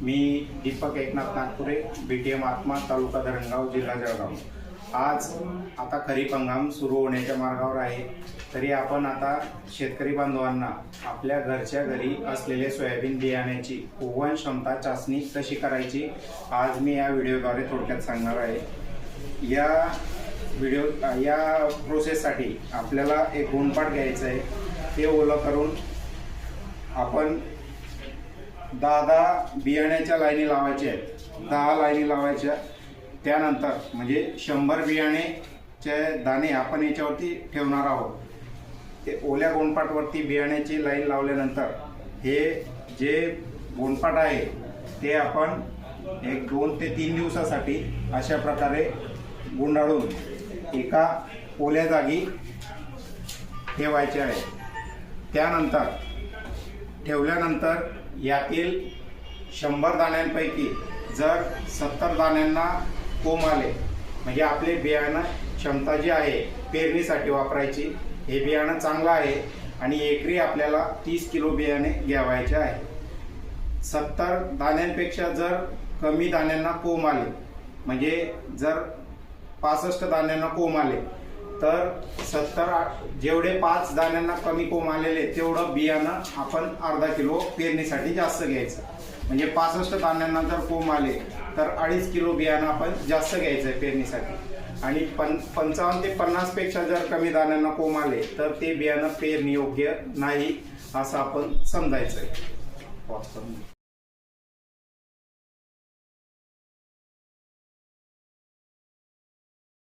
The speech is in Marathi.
मी दीपक एकनाथ नागपुरे, BTM आत्मा, तालुका धरणगाव, जिल्हा जळगाव। आज आता खरीप हंगाम सुरू होण्याच्या मार्गावर आहे। तरी आपण आता शेतकरी बांधवांना आपल्या घरच्या घरी असलेले सोयाबीन बियाण्याची उगवण क्षमता चाचणी कशी करायची आज मी या व्हिडिओद्वारे थोडक्यात सांगणार आहे। या प्रोसेससाठी आपल्याला एक गोणपाट घ्यायचं आहे। ते ओलं करून आपण 10 बियाण्याच्या लाईनी लावायच्या आहेत। 10 लाईनी लावायच्या। त्यानंतर म्हणजे 100 बियाण्याचे दाणे आपण याच्यावरती ठेवणार आहोत। ते ओल्या गोणपाटवरती बियाण्याची लाईन लावल्यानंतर हे जे गोणपाट आहे ते आपण 2 ते 3 दिवसासाठी अशा प्रकारे गुंडाळून एका ओल्या जागी ठेवायचे आहे। त्यानंतर ठेवल्यानंतर यातील 100 दाण्यांपैकी जर 70 दाण्यांना कोंब आले म्हणजे आपले बियाणं क्षमता जी आहे पेरणीसाठी वापरायची, हे बियाणं चांगलं आहे आणि एकरी आपल्याला 30 किलो बियाणे घ्यावायचे आहे। 70 दाण्यांपेक्षा जर कमी दाण्यांना कोंब आले म्हणजे जर 65 दाण्यांना कोंब आले तर 70 जेवढे 5 दाण्यांना कमी कोंब आलेले तेवढं बियाणं आपण अर्धा किलो पेरणीसाठी जास्त घ्यायचं। म्हणजे 65 दाण्यांना जर कोंब आले तर 2.5 किलो बियाणं आपण जास्त घ्यायचं आहे पेरणीसाठी। आणि 55 ते 50 पेक्षा जर कमी दाण्यांना कोंब आले तर ते बियाणं पेरणी योग्य नाही असं आपण समजायचं आहे।